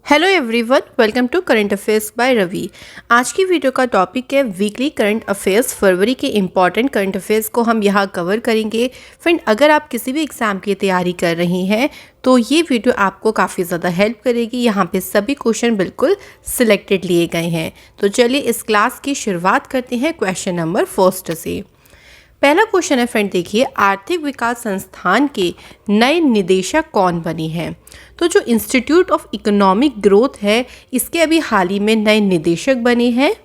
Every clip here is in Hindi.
Hello everyone, welcome to current affairs by Ravi. आज की वीडियो का टॉपिक है वीकली करंट अफेयर्स। फरवरी के इंपॉर्टेंट करंट अफेयर्स को हम यहाँ कवर करेंगे। फ्रेंड, अगर आप किसी भी एग्ज़ाम की तैयारी कर रही हैं तो ये वीडियो आपको काफ़ी ज़्यादा हेल्प करेगी। यहाँ पे सभी क्वेश्चन बिल्कुल सिलेक्टेड लिए गए हैं। तो चलिए इस क्लास की शुरुआत करते हैं क्वेश्चन नंबर फर्स्ट से। पहला क्वेश्चन है फ्रेंड, देखिए, आर्थिक विकास संस्थान के नए निदेशक कौन बने हैं? तो जो इंस्टीट्यूट ऑफ इकोनॉमिक ग्रोथ है, इसके अभी हाल ही में नए निदेशक बने हैं।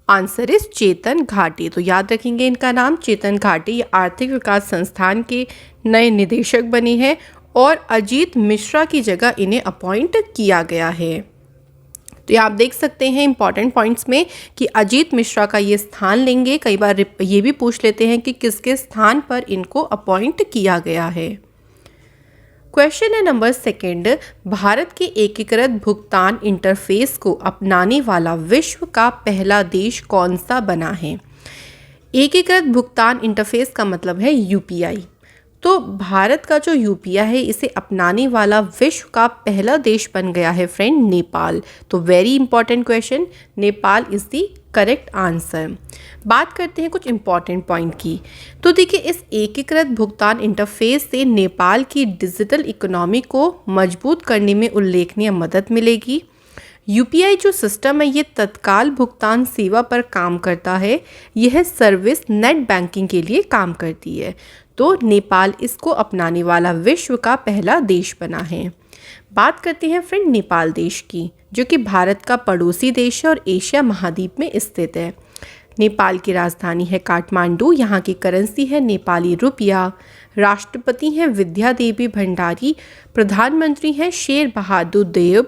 आंसर इज चेतन घाटी। तो याद रखेंगे इनका नाम, चेतन घाटी। ये आर्थिक विकास संस्थान के नए निदेशक बने हैं और अजीत मिश्रा की जगह इन्हें अपॉइंट किया गया है। तो ये आप देख सकते हैं इंपॉर्टेंट पॉइंट्स में कि अजीत मिश्रा का ये स्थान लेंगे। कई बार ये भी पूछ लेते हैं कि किसके स्थान पर इनको अपॉइंट किया गया है। क्वेश्चन है नंबर सेकंड, भारत के एकीकृत भुगतान इंटरफेस को अपनाने वाला विश्व का पहला देश कौन सा बना है? एकीकृत भुगतान इंटरफेस का मतलब है यूपीआई। तो भारत का जो यूपीआई है, इसे अपनाने वाला विश्व का पहला देश बन गया है फ्रेंड, नेपाल। तो very important question, Nepal is the correct answer. बात करते हैं कुछ इंपॉर्टेंट पॉइंट की। तो देखिए, इस एकीकृत भुगतान इंटरफेस से नेपाल की डिजिटल इकोनॉमी को मजबूत करने में उल्लेखनीय मदद मिलेगी। यूपीआई जो सिस्टम है, ये तत्काल भुगतान सेवा पर काम करता है। यह सर्विस नेट बैंकिंग के लिए काम करती है। तो नेपाल इसको अपनाने वाला विश्व का पहला देश बना है। बात करते हैं फ्रेंड नेपाल देश की, जो कि भारत का पड़ोसी देश है और एशिया महाद्वीप में स्थित है। नेपाल की राजधानी है काठमांडू। यहाँ की करेंसी है नेपाली रुपया। राष्ट्रपति हैं विद्या देवी भंडारी। प्रधानमंत्री हैं शेर बहादुर देव।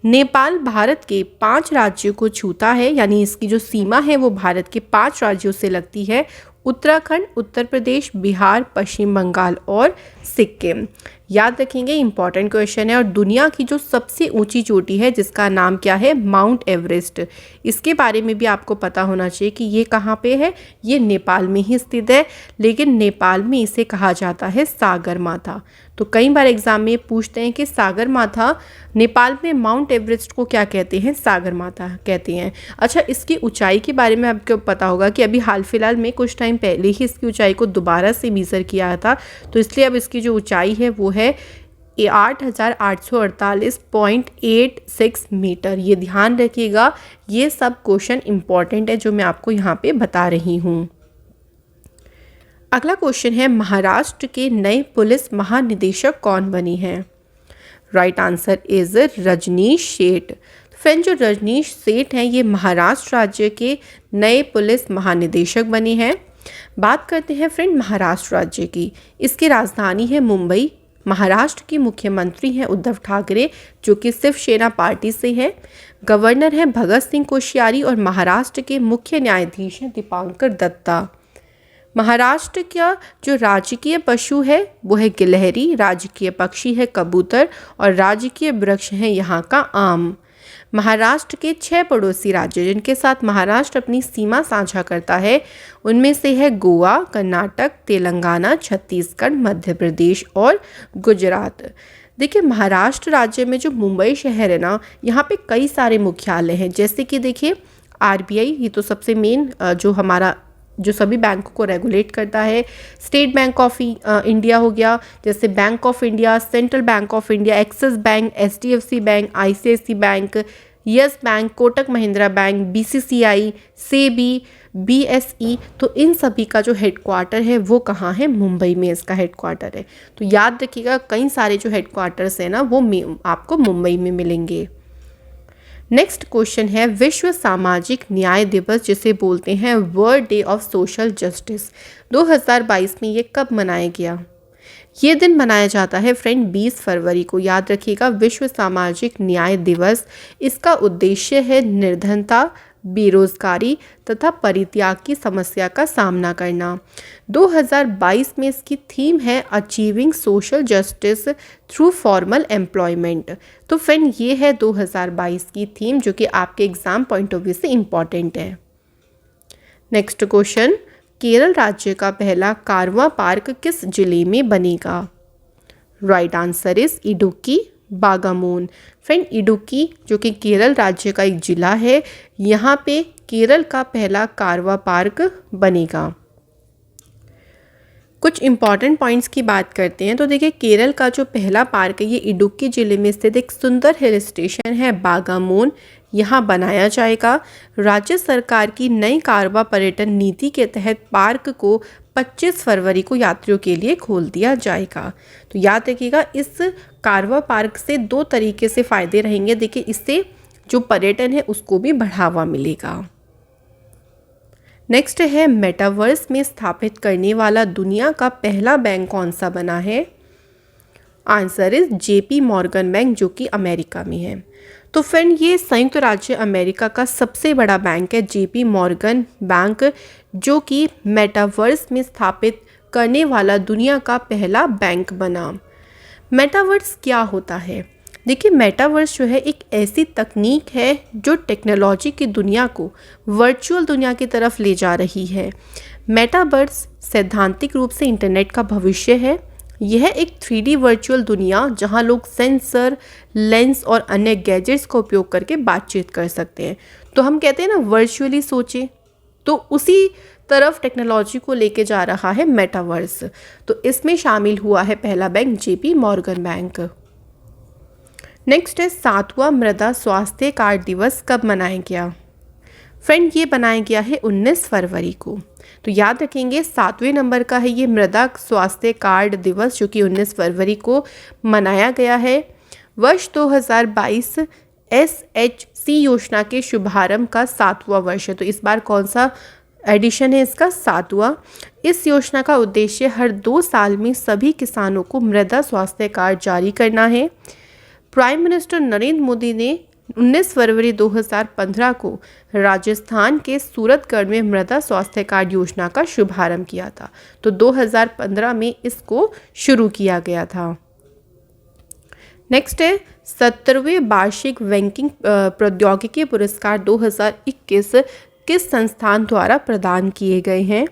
नेपाल भारत के 5 राज्यों को छूता है, यानी इसकी जो सीमा है वो भारत के 5 राज्यों से लगती है: उत्तराखंड, उत्तर प्रदेश, बिहार, पश्चिम बंगाल और सिक्किम। याद रखेंगे, इंपॉर्टेंट क्वेश्चन है। और दुनिया की जो सबसे ऊंची चोटी है, जिसका नाम क्या है? Mount Everest. इसके बारे में भी आपको पता होना चाहिए कि ये कहाँ पे है। ये नेपाल में ही स्थित है, लेकिन नेपाल में इसे कहा जाता है सागर माथा। तो कई बार एग्जाम में पूछते हैं कि सागर माथा, नेपाल में माउंट एवरेस्ट को क्या कहते हैं? सागर माथा कहते हैं। अच्छा, इसकी ऊंचाई के बारे में आपको पता होगा कि अभी हाल फिलहाल में कुछ टाइम पहले ही इसकी ऊंचाई को दोबारा से मीज़र किया था। तो इसलिए अब इसकी जो ऊंचाई है वो है 8,848.86 मीटर। ये ध्यान रखिएगा, ये सब क्वेश्चन इंपॉर्टेंट है जो मैं आपको यहाँ पे बता रही हूँ। अगला क्वेश्चन है, महाराष्ट्र के नए पुलिस महानिदेशक कौन बने हैं? राइट आंसर इज रजनीश सेठ। फ्रेंड, जो रजनीश सेठ हैं, ये महाराष्ट्र राज्य के नए पुलिस महानिदेशक बने हैं। बात करते हैं फ्रेंड महाराष्ट्र राज्य की। इसकी राजधानी है मुंबई। महाराष्ट्र के मुख्यमंत्री हैं उद्धव ठाकरे, जो कि शिवसेना पार्टी से हैं। गवर्नर हैं भगत सिंह कोश्यारी और महाराष्ट्र के मुख्य न्यायाधीश हैं दीपांकर दत्ता। महाराष्ट्र का जो राजकीय पशु है वो है गिलहरी, राजकीय पक्षी है कबूतर और राजकीय वृक्ष है यहाँ का आम। महाराष्ट्र के 6 पड़ोसी राज्य जिनके साथ महाराष्ट्र अपनी सीमा साझा करता है, उनमें से है गोवा, कर्नाटक, तेलंगाना, छत्तीसगढ़, मध्य प्रदेश और गुजरात। देखिए, महाराष्ट्र राज्य में जो मुंबई शहर है ना, यहाँ पे कई सारे मुख्यालय हैं। जैसे कि देखिए, आरबीआई, ये तो सबसे मेन जो हमारा जो सभी बैंकों को रेगुलेट करता है। स्टेट बैंक ऑफ इंडिया हो गया, जैसे bank of India, central bank of India, Axis bank, HDFC bank, ICICI bank, yes bank, Kotak Mahindra bank, BCCI, SEBI, BSE. तो इन सभी का जो हेडक्वार्टर है वो कहाँ है? मुंबई में इसका हेडक्वार्टर है। तो याद रखिएगा, कई सारे जो हेडक्वार्टर्स हैं ना वो आपको मुंबई में मिलेंगे। नेक्स्ट क्वेश्चन है, विश्व सामाजिक न्याय दिवस, जिसे बोलते हैं world day of social justice, 2022 में ये कब मनाया गया? ये दिन मनाया जाता है फ्रेंड 20 फरवरी को। याद रखिएगा, विश्व सामाजिक न्याय दिवस। इसका उद्देश्य है निर्धनता, बेरोजगारी तथा परित्याग की समस्या का सामना करना। 2022 में इसकी थीम है achieving social justice through formal employment. तो फ्रेंड, ये है 2022 की थीम, जो कि आपके एग्जाम पॉइंट ऑफ व्यू से इम्पॉर्टेंट है। नेक्स्ट क्वेश्चन, केरल राज्य का पहला कारवां पार्क किस जिले में बनेगा? Right answer is Idukki, Bagamon. Friend Idukki जो कि केरल राज्य का एक जिला है, यहाँ पे केरल का पहला कारवा पार्क बनेगा। कुछ इंपॉर्टेंट पॉइंट्स की बात करते हैं तो देखिए, केरल का जो पहला पार्क है ये इडुक्की जिले में स्थित एक सुंदर हिल स्टेशन है बागामोन, यहाँ बनाया जाएगा। राज्य सरकार की नई कारवा पर्यटन नीति के तहत पार्क को 25 फरवरी को यात्रियों के लिए खोल दिया जाएगा। तो याद रखिएगा, इस कारवा पार्क से 2 तरीके से फ़ायदे रहेंगे। देखिए, इससे जो पर्यटन है उसको भी बढ़ावा मिलेगा। नेक्स्ट है, मेटावर्स में स्थापित करने वाला दुनिया का पहला बैंक कौन सा बना है? Answer is JP Morgan bank, जो कि अमेरिका में है। तो फ्रेंड, ये संयुक्त राज्य अमेरिका का सबसे बड़ा बैंक है जेपी मॉर्गन बैंक, जो कि मेटावर्स में स्थापित करने वाला दुनिया का पहला बैंक बना। मेटावर्स क्या होता है? देखिए, मेटावर्स जो है एक ऐसी तकनीक है जो टेक्नोलॉजी की दुनिया को वर्चुअल दुनिया की तरफ ले जा रही है। मेटावर्स सैद्धांतिक रूप से इंटरनेट का भविष्य है। यह एक 3D वर्चुअल दुनिया जहां लोग सेंसर, लेंस और अन्य गैजेट्स का उपयोग करके बातचीत कर सकते हैं। तो हम कहते हैं ना, वर्चुअली सोचे, तो उसी तरफ टेक्नोलॉजी को लेके जा रहा है मेटावर्स। तो इसमें शामिल हुआ है पहला bank JP Morgan bank. Next है, 7वां मृदा स्वास्थ्य कार्ड दिवस कब मनाया गया? फ्रेंड, ये बनाया गया है 19 फरवरी को। तो याद रखेंगे, 7वें नंबर का है ये मृदा स्वास्थ्य कार्ड दिवस, जो कि 19 फरवरी को मनाया गया है। वर्ष 2022 SHC योजना के शुभारंभ का 7वां वर्ष है। तो इस बार कौन सा एडिशन है इसका? 7वां। इस योजना का उद्देश्य हर 2 साल में सभी किसानों को मृदा स्वास्थ्य कार्ड जारी करना है। प्राइम मिनिस्टर नरेंद्र मोदी ने 19 फरवरी 2015 को राजस्थान के सूरतगढ़ में मृदा स्वास्थ्य कार्ड योजना का शुभारंभ किया था। तो 2015 में इसको शुरू किया गया था। नेक्स्ट है, 17वें वार्षिक बैंकिंग प्रौद्योगिकी पुरस्कार 2021 किस संस्थान द्वारा प्रदान किए गए हैं?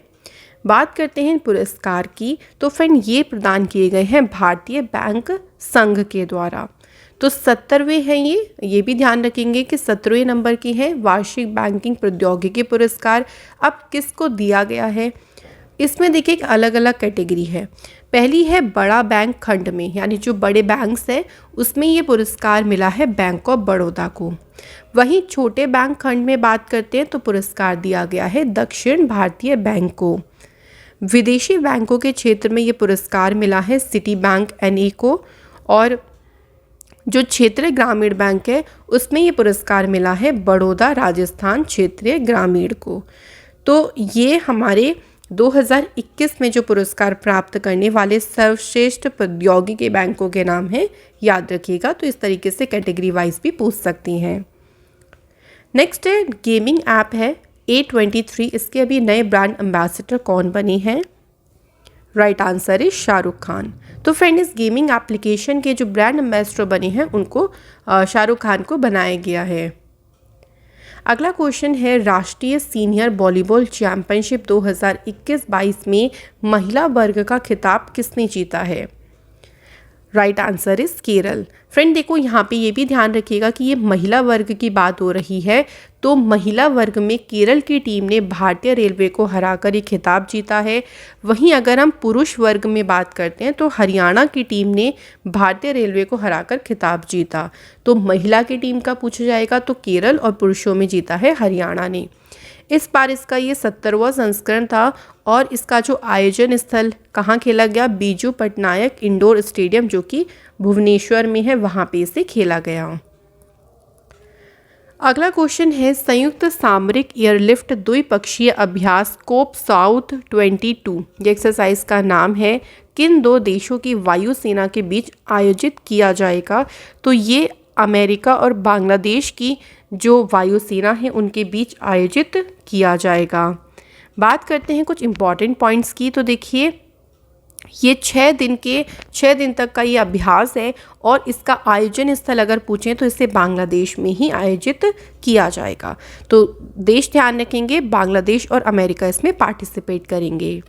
बात करते हैं पुरस्कार की, तो फ्रेंड ये प्रदान किए गए हैं भारतीय बैंक संघ के द्वारा। तो 70वें हैं ये भी ध्यान रखेंगे कि 17वें नंबर की है वार्षिक बैंकिंग प्रौद्योगिकी पुरस्कार। अब किसको दिया गया है? इसमें देखिए एक अलग अलग कैटेगरी है। पहली है बड़ा बैंक खंड में, यानी जो बड़े बैंक्स हैं उसमें ये पुरस्कार मिला है बैंक ऑफ बड़ौदा को। वहीं छोटे बैंक खंड में बात करते हैं तो पुरस्कार दिया गया है दक्षिण भारतीय बैंक को। विदेशी बैंकों के क्षेत्र में ये पुरस्कार मिला है सिटी बैंक NA को, और जो क्षेत्रीय ग्रामीण बैंक है उसमें ये पुरस्कार मिला है बड़ौदा राजस्थान क्षेत्रीय ग्रामीण को। तो ये हमारे 2021 में जो पुरस्कार प्राप्त करने वाले सर्वश्रेष्ठ प्रौद्योगिकी बैंकों के नाम हैं, याद रखिएगा। तो इस तरीके से कैटेगरी वाइज भी पूछ सकती हैं। नेक्स्ट है, गेमिंग ऐप है A23, इसके अभी नए ब्रांड एम्बेसडर कौन बने हैं? राइट आंसर है शाहरुख खान। तो फ्रेंड, इस गेमिंग एप्लीकेशन के जो ब्रांड एम्बेसडर बने हैं उनको शाहरुख खान को बनाया गया है। अगला क्वेश्चन है, राष्ट्रीय सीनियर वॉलीबॉल चैंपियनशिप 2021-22 में महिला वर्ग का खिताब किसने जीता है? Right answer is Kerala. Friend देखो, यहाँ पे ये भी ध्यान रखिएगा कि ये महिला वर्ग की बात हो रही है, तो महिला वर्ग में केरल की टीम ने भारतीय रेलवे को हराकर ये खिताब जीता है। वहीं अगर हम पुरुष वर्ग में बात करते हैं तो हरियाणा की टीम ने भारतीय रेलवे को हराकर खिताब जीता। तो महिला की टीम का पूछा जाएगा तो केरल, और पुरुषों में जीता है हरियाणा ने। इस बार इसका ये 70वां संस्करण था, और इसका जो आयोजन स्थल कहाँ खेला गया? बीजू पटनायक इंडोर स्टेडियम, जो कि भुवनेश्वर में है, वहाँ पे इसे खेला गया। अगला क्वेश्चन है, संयुक्त सामरिक एयरलिफ्ट द्विपक्षीय अभ्यास कोप साउथ 22, ये एक्सरसाइज का नाम है, किन 2 देशों की वायुसेना के बीच आयोजित किया जाएगा? तो ये अमेरिका और बांग्लादेश की जो वायुसेना है उनके बीच आयोजित किया जाएगा। बात करते हैं कुछ इम्पॉर्टेंट पॉइंट्स की। तो देखिए, ये 6 दिन तक का ये अभ्यास है, और इसका आयोजन स्थल अगर पूछें तो इसे बांग्लादेश में ही आयोजित किया जाएगा। तो देश ध्यान रखेंगे, बांग्लादेश और अमेरिका इसमें पार्टिसिपेट करेंगे।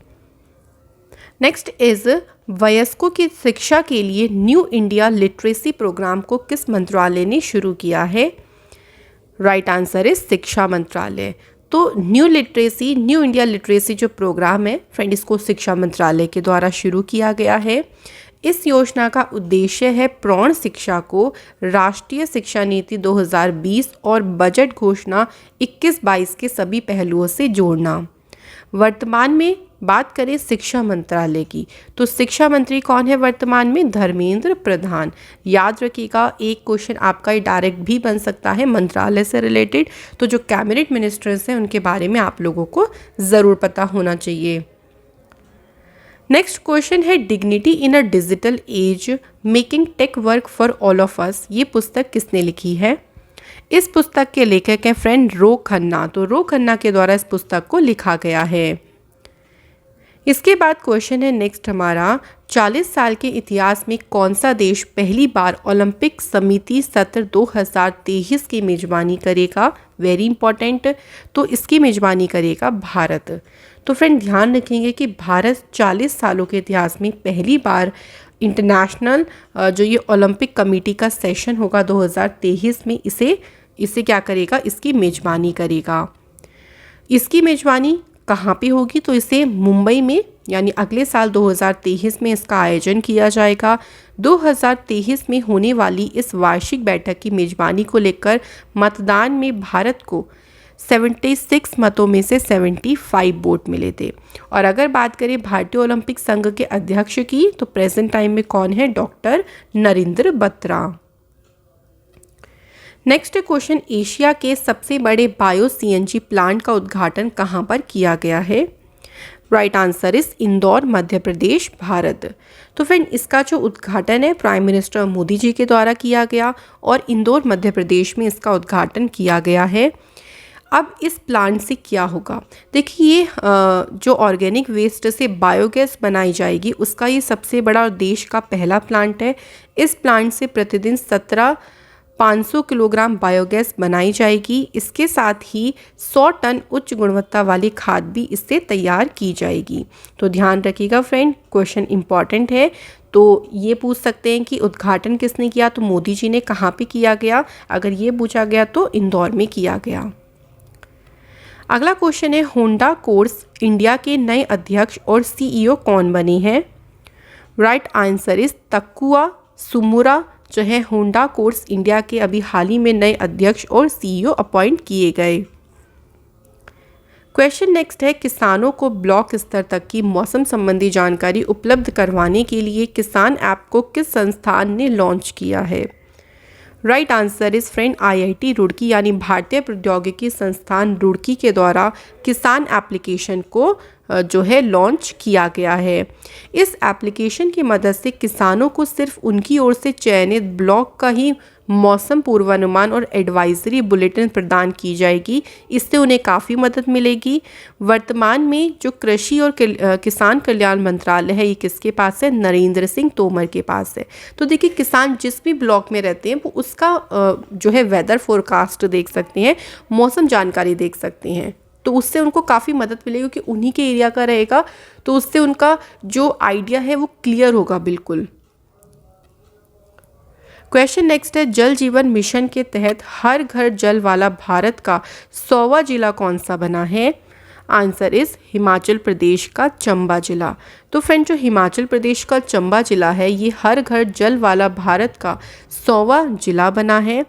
नेक्स्ट इज वयस्कों की शिक्षा के लिए न्यू इंडिया लिटरेसी प्रोग्राम को किस मंत्रालय ने शुरू किया है? राइट आंसर इज शिक्षा मंत्रालय। तो न्यू इंडिया लिटरेसी जो प्रोग्राम है फ्रेंड, इसको शिक्षा मंत्रालय के द्वारा शुरू किया गया है। इस योजना का उद्देश्य है प्रौढ़ शिक्षा को राष्ट्रीय शिक्षा नीति 2020 और बजट घोषणा 21-22 के सभी पहलुओं से जोड़ना। वर्तमान में बात करें शिक्षा मंत्रालय की, तो शिक्षा मंत्री कौन है वर्तमान में? धर्मेंद्र प्रधान। याद रखिएगा, एक क्वेश्चन आपका ही डायरेक्ट भी बन सकता है मंत्रालय से रिलेटेड, तो जो कैबिनेट मिनिस्टर्स हैं उनके बारे में आप लोगों को ज़रूर पता होना चाहिए। नेक्स्ट क्वेश्चन है dignity in a digital age making tech work for all of us. ये पुस्तक किसने लिखी है? इस पुस्तक के लेखक हैं फ्रेंड रो खन्ना। तो रो खन्ना के द्वारा इस पुस्तक को लिखा गया है। इसके बाद क्वेश्चन है नेक्स्ट हमारा, 40 साल के इतिहास में कौन सा देश पहली बार ओलंपिक समिति सत्र 2023 की मेजबानी करेगा? Very important. तो इसकी मेजबानी करेगा भारत। तो फ्रेंड ध्यान रखेंगे कि भारत 40 सालों के इतिहास में पहली बार इंटरनेशनल जो ये ओलंपिक कमेटी का सेशन होगा 2023 में इसे क्या करेगा? इसकी मेजबानी करेगा। इसकी मेजबानी कहाँ पे होगी? तो इसे मुंबई में, यानी अगले साल 2023 में इसका आयोजन किया जाएगा। 2023 में होने वाली इस वार्षिक बैठक की मेजबानी को लेकर मतदान में भारत को 76 मतों में से 75 वोट मिले थे। और अगर बात करें भारतीय ओलंपिक संघ के अध्यक्ष की, तो प्रेजेंट टाइम में कौन है? Doctor Narendra Batra. Next question, Asia के सबसे बड़े बायो सीएनजी प्लांट का उद्घाटन कहाँ पर किया गया है? Right answer is Indore, Madhya Pradesh, Bharat. तो फ्रेंड इसका जो उद्घाटन है प्राइम मिनिस्टर मोदी जी के द्वारा किया गया और इंदौर मध्य प्रदेश में इसका उद्घाटन किया गया है। अब इस प्लांट से क्या होगा? देखिए, ये जो ऑर्गेनिक वेस्ट से बायोगैस बनाई जाएगी उसका ये सबसे बड़ा और देश का पहला प्लांट है। इस प्लांट से प्रतिदिन 500 किलोग्राम बायोगैस बनाई जाएगी। इसके साथ ही 100 टन उच्च गुणवत्ता वाली खाद भी इससे तैयार की जाएगी। तो ध्यान रखिएगा फ्रेंड, क्वेश्चन इंपॉर्टेंट है। तो ये पूछ सकते हैं कि उद्घाटन किसने किया? तो मोदी जी ने। कहाँ पे किया गया? अगर ये पूछा गया तो इंदौर में किया गया। अगला क्वेश्चन है, होंडा कोर्स इंडिया के नए अध्यक्ष और सीईओ कौन बने हैं? राइट आंसर इज तकुआ सुमुरा जो है होंडा कोर्स इंडिया के अभी हाल ही में नए अध्यक्ष और सीईओ अपॉइंट किए गए। क्वेश्चन नेक्स्ट है, किसानों को ब्लॉक स्तर तक की मौसम संबंधी जानकारी उपलब्ध करवाने के लिए किसान ऐप को किस संस्थान ने लॉन्च किया है? Right answer is friend IIT Roorkee, यानी भारतीय प्रौद्योगिकी संस्थान रुड़की के द्वारा किसान एप्लीकेशन को जो है लॉन्च किया गया है। इस एप्लीकेशन की मदद से किसानों को सिर्फ उनकी ओर से चयनित ब्लॉक का ही मौसम पूर्वानुमान और एडवाइजरी बुलेटिन प्रदान की जाएगी। इससे उन्हें काफ़ी मदद मिलेगी। वर्तमान में जो कृषि और किसान कल्याण मंत्रालय है ये किसके पास है? नरेंद्र सिंह तोमर के पास है। तो देखिए, किसान जिस भी ब्लॉक में रहते हैं वो उसका जो है वेदर फोरकास्ट देख सकते हैं, मौसम जानकारी देख सकते हैं। तो उससे उनको काफ़ी मदद मिलेगी क्योंकि उन्हीं के एरिया का रहेगा, तो उससे उनका जो आइडिया है वो क्लियर होगा बिल्कुल। क्वेश्चन नेक्स्ट है, जल जीवन मिशन के तहत हर घर जल वाला भारत का 100वां जिला कौन सा बना है? आंसर इज हिमाचल प्रदेश का चंबा जिला। तो फ्रेंड जो हिमाचल प्रदेश का चंबा जिला है ये हर घर जल वाला भारत का 100वां जिला बना है।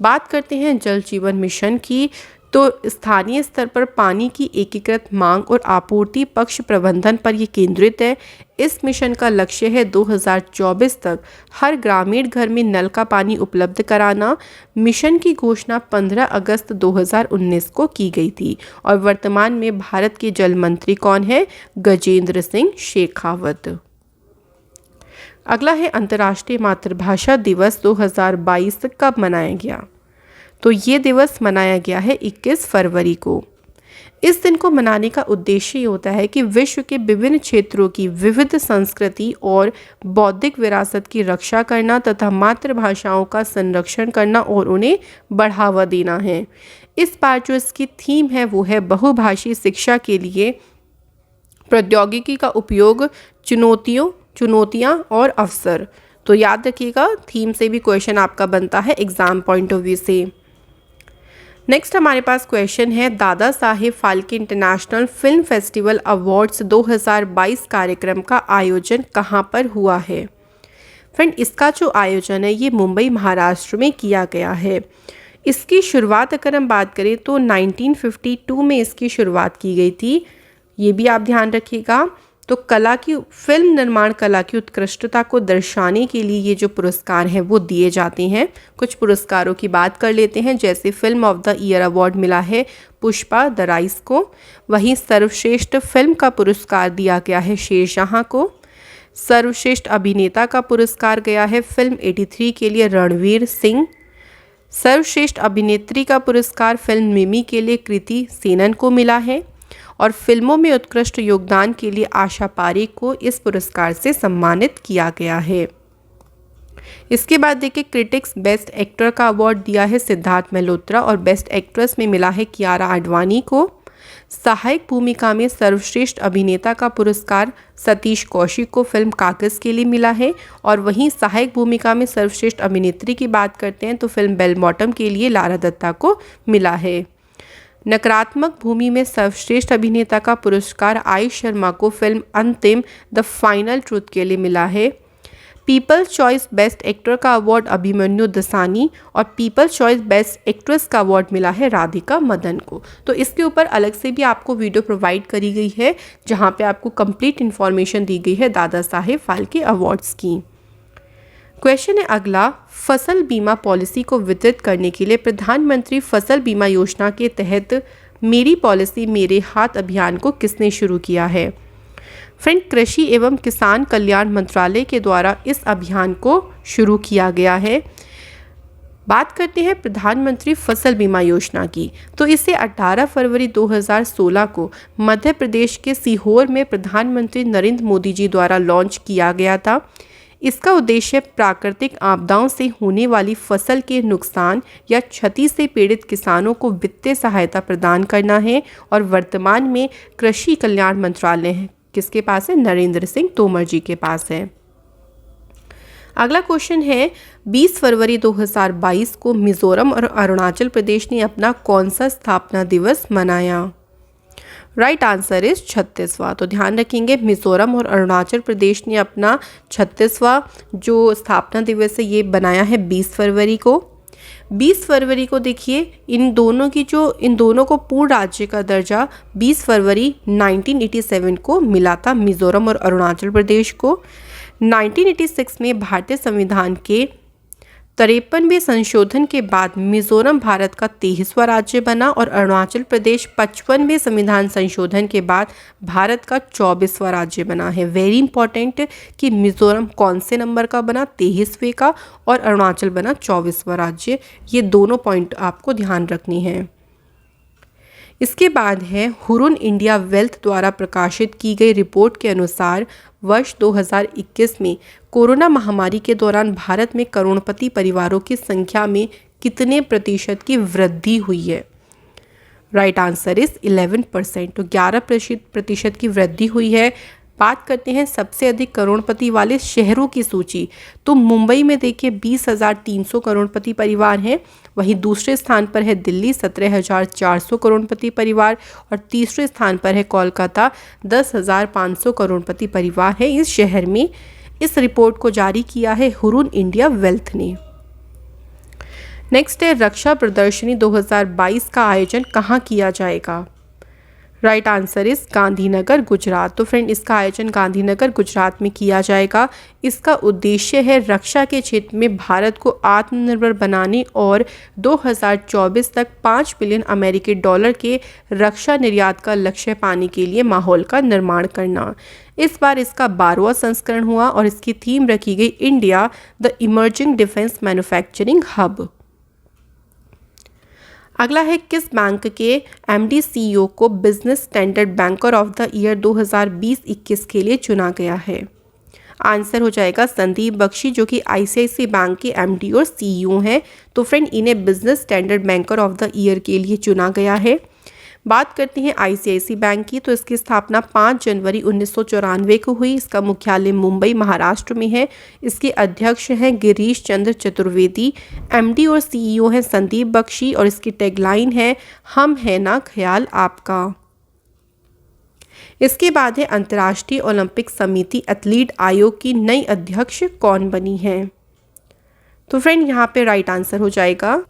बात करते हैं जल जीवन मिशन की, तो स्थानीय स्तर पर पानी की एकीकृत मांग और आपूर्ति पक्ष प्रबंधन पर यह केंद्रित है। इस मिशन का लक्ष्य है 2024 तक हर ग्रामीण घर में नल का पानी उपलब्ध कराना। मिशन की घोषणा 15 अगस्त 2019 को की गई थी और वर्तमान में भारत के जल मंत्री कौन है? गजेंद्र सिंह शेखावत। अगला है अंतर्राष्ट्रीय मातृभाषा दिवस 2022 कब मनाया गया? तो ये दिवस मनाया गया है 21 फरवरी को। इस दिन को मनाने का उद्देश्य ये होता है कि विश्व के विभिन्न क्षेत्रों की विविध संस्कृति और बौद्धिक विरासत की रक्षा करना तथा मातृभाषाओं का संरक्षण करना और उन्हें बढ़ावा देना है। इस बार जो इसकी थीम है वो है बहुभाषी शिक्षा के लिए प्रौद्योगिकी का उपयोग चुनौतियाँ और अवसर। तो याद रखिएगा, थीम से भी क्वेश्चन आपका बनता है एग्जाम पॉइंट ऑफ व्यू से। नेक्स्ट हमारे पास क्वेश्चन है, Dada Saheb Phalke international film festival awards 2022 कार्यक्रम का आयोजन कहाँ पर हुआ है? फ्रेंड, इसका जो आयोजन है ये मुंबई महाराष्ट्र में किया गया है। इसकी शुरुआत अगर हम बात करें तो 1952 में इसकी शुरुआत की गई थी, ये भी आप ध्यान रखिएगा। तो फिल्म निर्माण कला की उत्कृष्टता को दर्शाने के लिए ये जो पुरस्कार हैं वो दिए जाते हैं। कुछ पुरस्कारों की बात कर लेते हैं, जैसे film of the year award मिला है पुष्पा द राइस को। वहीं सर्वश्रेष्ठ फिल्म का पुरस्कार दिया गया है शेरशाह को। सर्वश्रेष्ठ अभिनेता का पुरस्कार गया है फिल्म 83 के लिए रणवीर सिंह। सर्वश्रेष्ठ अभिनेत्री का पुरस्कार फिल्म मिमी के लिए कृति सेनन को मिला है। और फिल्मों में उत्कृष्ट योगदान के लिए आशा पारेख को इस पुरस्कार से सम्मानित किया गया है। इसके बाद देखिए, क्रिटिक्स बेस्ट एक्टर का अवार्ड दिया है सिद्धार्थ मल्होत्रा और बेस्ट एक्ट्रेस में मिला है कियारा आडवाणी को। सहायक भूमिका में सर्वश्रेष्ठ अभिनेता का पुरस्कार सतीश कौशिक को फिल्म कागज के लिए मिला है। और वहीं सहायक भूमिका में सर्वश्रेष्ठ अभिनेत्री की बात करते हैं तो फिल्म बेल बॉटम के लिए लारा दत्ता को मिला है। नकारात्मक भूमि में सर्वश्रेष्ठ अभिनेता का पुरस्कार आई शर्मा को फिल्म अंतिम द फाइनल ट्रूथ के लिए मिला है। पीपल्स चॉइस बेस्ट एक्टर का अवार्ड अभिमन्यु दसानी और पीपल्स चॉइस बेस्ट एक्ट्रेस का अवार्ड मिला है राधिका मदन को। तो इसके ऊपर अलग से भी आपको वीडियो प्रोवाइड करी गई है, जहां पे आपको कंप्लीट इन्फॉर्मेशन दी गई है दादा साहेब फाल्के अवार्ड्स की। क्वेश्चन है अगला, फसल बीमा पॉलिसी को वितरित करने के लिए प्रधानमंत्री फसल बीमा योजना के तहत मेरी पॉलिसी मेरे हाथ अभियान को किसने शुरू किया है? फ्रेंड, कृषि एवं किसान कल्याण मंत्रालय के द्वारा इस अभियान को शुरू किया गया है। बात करते हैं प्रधानमंत्री फसल बीमा योजना की, तो इसे 18 फरवरी 2016 को मध्य प्रदेश के सीहोर में प्रधानमंत्री नरेंद्र मोदी जी द्वारा लॉन्च किया गया था। इसका उद्देश्य प्राकृतिक आपदाओं से होने वाली फसल के नुकसान या क्षति से पीड़ित किसानों को वित्तीय सहायता प्रदान करना है। और वर्तमान में कृषि कल्याण मंत्रालय किसके पास है? नरेंद्र सिंह तोमर जी के पास है। अगला क्वेश्चन है, 20 फरवरी 2022 को मिजोरम और अरुणाचल प्रदेश ने अपना कौन सा स्थापना दिवस मनाया? राइट आंसर इज 36वां। तो ध्यान रखेंगे, मिजोरम और अरुणाचल प्रदेश ने अपना 36वां जो स्थापना दिवस है ये बनाया है 20 फरवरी को। 20 फरवरी को देखिए, इन दोनों को पूर्ण राज्य का दर्जा 20 फरवरी 1987 को मिला था मिजोरम और अरुणाचल प्रदेश को। 1986 में भारतीय संविधान के 53वें संशोधन के बाद मिजोरम भारत का 23वां राज्य बना और अरुणाचल प्रदेश 55वें संविधान संशोधन के बाद भारत का 24वां राज्य बना है। वेरी इंपॉर्टेंट कि मिजोरम कौन से नंबर का बना? 23वें का, और अरुणाचल बना 24वां राज्य। ये दोनों पॉइंट आपको ध्यान रखनी है। इसके बाद है, हुरुन इंडिया वेल्थ द्वारा प्रकाशित की गई रिपोर्ट के अनुसार वर्ष 2021 में कोरोना महामारी के दौरान भारत में करोड़पति परिवारों की संख्या में कितने प्रतिशत की वृद्धि हुई है? Right answer is 11%। तो 11% की वृद्धि हुई है। बात करते हैं सबसे अधिक करोड़पति वाले शहरों की सूची, तो मुंबई में देखिए 20,300 करोड़पति परिवार हैं। वहीं दूसरे स्थान पर है दिल्ली 17,400 करोड़पति परिवार और तीसरे स्थान पर है कोलकाता 10,500 करोड़पति परिवार है इस शहर में। इस रिपोर्ट को जारी किया है हुरुन इंडिया वेल्थ ने। नेक्स्ट है, रक्षा प्रदर्शनी 2022 का आयोजन कहाँ किया जाएगा? Right answer is Gandhinagar Gujarat. तो फ्रेंड, इसका आयोजन गांधीनगर गुजरात में किया जाएगा। इसका उद्देश्य है रक्षा के क्षेत्र में भारत को आत्मनिर्भर बनाने और 2024 तक 5 बिलियन अमेरिकी डॉलर के रक्षा निर्यात का लक्ष्य पाने के लिए माहौल का निर्माण करना। इस बार इसका 12वां संस्करण हुआ और इसकी थीम रखी गई India the emerging defence manufacturing hub. अगला है, किस बैंक के एमडी सीईओ को business standard banker of the year 2020-21 के लिए चुना गया है? आंसर हो जाएगा संदीप बख्शी, जो कि आईसीआईसीआई बैंक के एमडी और सीईओ हैं। तो फ्रेंड, इन्हें business standard banker of the year के लिए चुना गया है। बात करते हैं आईसीआईसी बैंक की, तो इसकी स्थापना 5 जनवरी 1994 को हुई। इसका मुख्यालय मुंबई महाराष्ट्र में है। इसके अध्यक्ष हैं गिरीश चंद्र चतुर्वेदी। एमडी और सीईओ हैं संदीप बख्शी और इसकी टैगलाइन है हम है ना ख्याल आपका। इसके बाद है अंतर्राष्ट्रीय ओलंपिक समिति एथलीट आयोग की नई अध्यक्ष कौन बनी है? तो फ्रेंड यहाँ पे राइट आंसर हो जाएगा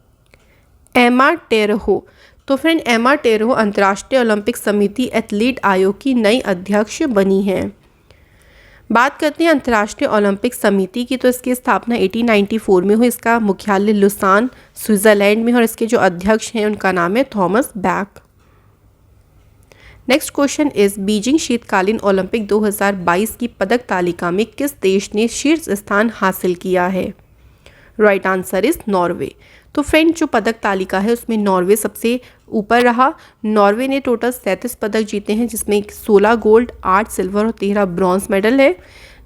एमा टेरहो। तो फ्रेंड एमा टेरहो अंतर्राष्ट्रीय ओलंपिक समिति एथलीट आयोग की नई अध्यक्ष बनी है। बात करते हैं अंतर्राष्ट्रीय ओलंपिक समिति की, तो इसकी स्थापना 1894 में हुई। इसका मुख्यालय लुसान स्विट्जरलैंड में है और इसके जो अध्यक्ष हैं उनका नाम है Thomas back. Next question is Beijing शीतकालीन ओलंपिक 2022 की पदक तालिका में किस देश ने शीर्ष स्थान हासिल किया है? Right answer is Norway. तो फ्रेंड जो पदक तालिका है उसमें नॉर्वे सबसे ऊपर रहा। नॉर्वे ने टोटल 37 पदक जीते हैं, जिसमें 16 गोल्ड, 8 सिल्वर और 13 ब्रॉन्ज मेडल है।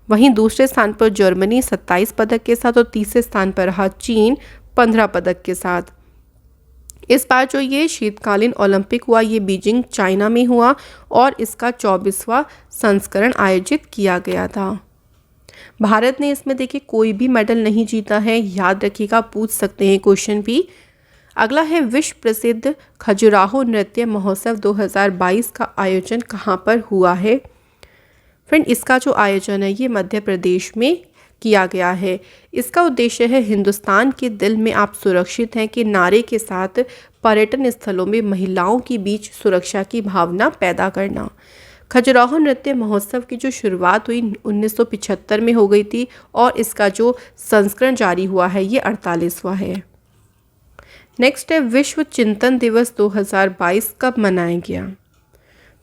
वहीं दूसरे स्थान पर जर्मनी 27 पदक के साथ और तीसरे स्थान पर रहा चीन 15 पदक के साथ। इस बार जो ये शीतकालीन ओलंपिक हुआ ये बीजिंग चाइना में हुआ और इसका 24वां संस्करण आयोजित किया गया था। भारत ने इसमें देखिए कोई भी मेडल नहीं जीता है, याद रखिएगा, पूछ सकते हैं क्वेश्चन भी। अगला है विश्व प्रसिद्ध खजुराहो नृत्य महोत्सव 2022 का आयोजन कहाँ पर हुआ है? फ्रेंड इसका जो आयोजन है ये मध्य प्रदेश में किया गया है। इसका उद्देश्य है हिंदुस्तान के दिल में आप सुरक्षित हैं के नारे के साथ पर्यटन स्थलों में महिलाओं के बीच सुरक्षा की भावना पैदा करना। खजुराहो नृत्य महोत्सव की जो शुरुआत हुई 1975 में हो गई थी और इसका जो संस्करण जारी हुआ है ये 48वां है। नेक्स्ट है विश्व चिंतन दिवस 2022 कब मनाया गया?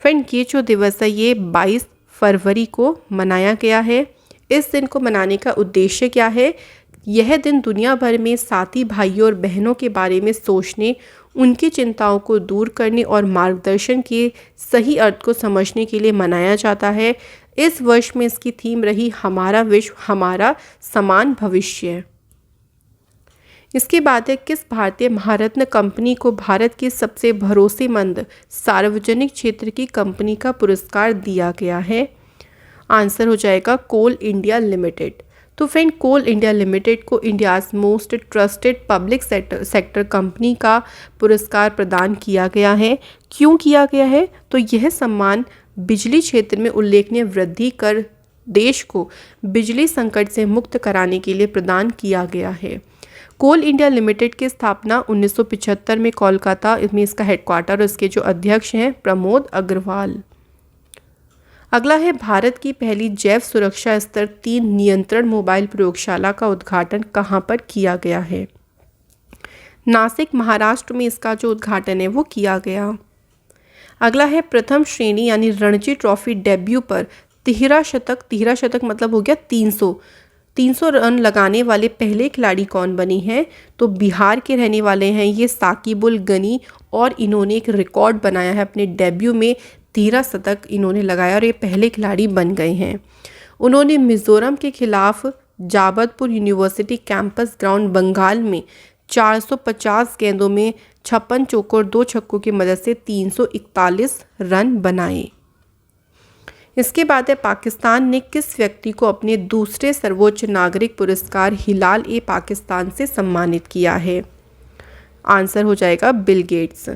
फ्रेंड ये जो दिवस है ये 22 फरवरी को मनाया गया है। इस दिन को मनाने का उद्देश्य क्या है? यह दिन दुनिया भर में साथी भाइयों और बहनों के बारे में सोचने, उनकी चिंताओं को दूर करने और मार्गदर्शन के सही अर्थ को समझने के लिए मनाया जाता है। इस वर्ष में इसकी थीम रही हमारा विश्व हमारा समान भविष्य। इसके बाद है किस भारतीय महारत्न कंपनी को भारत की सबसे भरोसेमंद सार्वजनिक क्षेत्र की कंपनी का पुरस्कार दिया गया है? आंसर हो जाएगा कोल इंडिया लिमिटेड। तो फ्रेंड कोल इंडिया लिमिटेड को India's most trusted public sector company का पुरस्कार प्रदान किया गया है। क्यों किया गया है? तो यह सम्मान बिजली क्षेत्र में उल्लेखनीय वृद्धि कर देश को बिजली संकट से मुक्त कराने के लिए प्रदान किया गया है। कोल इंडिया लिमिटेड की स्थापना 1975 में कोलकाता में इसका हेडक्वार्टर और इसके जो अध्यक्ष हैं प्रमोद अग्रवाल। अगला है भारत की पहली जैव सुरक्षा स्तर 3 नियंत्रण मोबाइल प्रयोगशाला का उद्घाटन कहाँ पर किया गया है? नासिक महाराष्ट्र में इसका जो उद्घाटन है वो किया गया। अगला है प्रथम श्रेणी यानी रणजी ट्रॉफी डेब्यू पर 13 शतक मतलब हो गया 300 रन लगाने वाले पहले खिलाड़ी कौन बने हैं? तो बिहार के रहने वाले हैं ये साकिबुल गनी और इन्होंने एक रिकॉर्ड बनाया है अपने डेब्यू में 13 शतक इन्होंने लगाया और ये पहले खिलाड़ी बन गए हैं। उन्होंने मिजोरम के खिलाफ जाबलपुर यूनिवर्सिटी कैंपस ग्राउंड बंगाल में 450 गेंदों में 56 चौकों और 2 छक्कों की मदद से 341 रन बनाए। इसके बाद है पाकिस्तान ने किस व्यक्ति को अपने दूसरे सर्वोच्च नागरिक पुरस्कार हिलाल ए पाकिस्तान से सम्मानित किया है? आंसर हो जाएगा बिल गेट्स।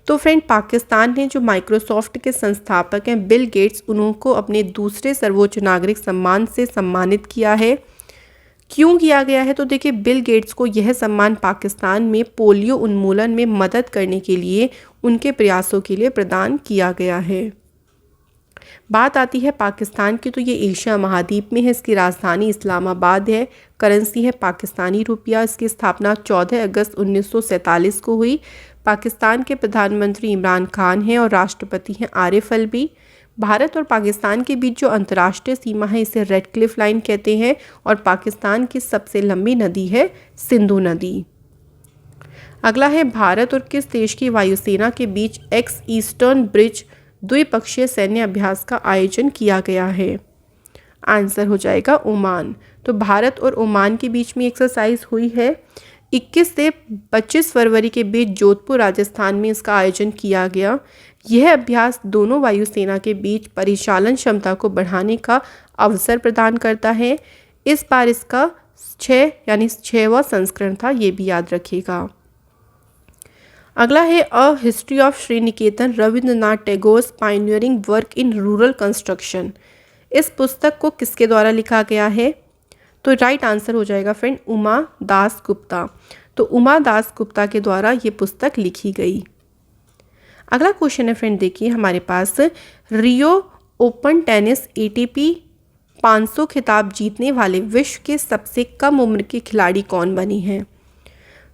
तो फ्रेंड पाकिस्तान ने जो माइक्रोसॉफ्ट के संस्थापक हैं बिल गेट्स उनको अपने दूसरे सर्वोच्च नागरिक सम्मान से सम्मानित किया है। क्यों किया गया है? तो देखिए बिल गेट्स को यह सम्मान पाकिस्तान में पोलियो उन्मूलन में मदद करने के लिए उनके प्रयासों के लिए प्रदान किया गया है। बात आती है पाकिस्तान की, तो ये एशिया महाद्वीप में है। इसकी राजधानी इस्लामाबाद है। करेंसी है पाकिस्तानी रुपया। इसकी स्थापना 14 अगस्त 1947 को हुई। पाकिस्तान के प्रधानमंत्री इमरान खान हैं और राष्ट्रपति हैं आरिफ अलवी। भारत और पाकिस्तान के बीच जो अंतर्राष्ट्रीय सीमा है इसे रेड क्लिफ लाइन कहते हैं और पाकिस्तान की सबसे लंबी नदी है सिंधु नदी। अगला है भारत और किस देश की वायुसेना के बीच एक्स ईस्टर्न ब्रिज द्विपक्षीय सैन्य अभ्यास का आयोजन किया गया है? आंसर हो जाएगा ओमान। तो भारत और ओमान के बीच में एक्सरसाइज हुई है। 21 से 25 फरवरी के बीच जोधपुर राजस्थान में इसका आयोजन किया गया। यह अभ्यास दोनों वायुसेना के बीच परिचालन क्षमता को बढ़ाने का अवसर प्रदान करता है। इस बार इसका 6वां संस्करण था, ये भी याद रखिएगा। अगला है a history of Shri Niketan Rabindranath Tagore's pioneering work in rural construction. इस पुस्तक को किसके द्वारा लिखा गया है? तो राइट आंसर हो जाएगा फ्रेंड उमा दास गुप्ता। तो उमा दास गुप्ता के द्वारा ये पुस्तक लिखी गई। अगला क्वेश्चन है फ्रेंड, देखिए हमारे पास रियो ओपन टेनिस ATP 500 खिताब जीतने वाले विश्व के सबसे कम उम्र के खिलाड़ी कौन बने हैं?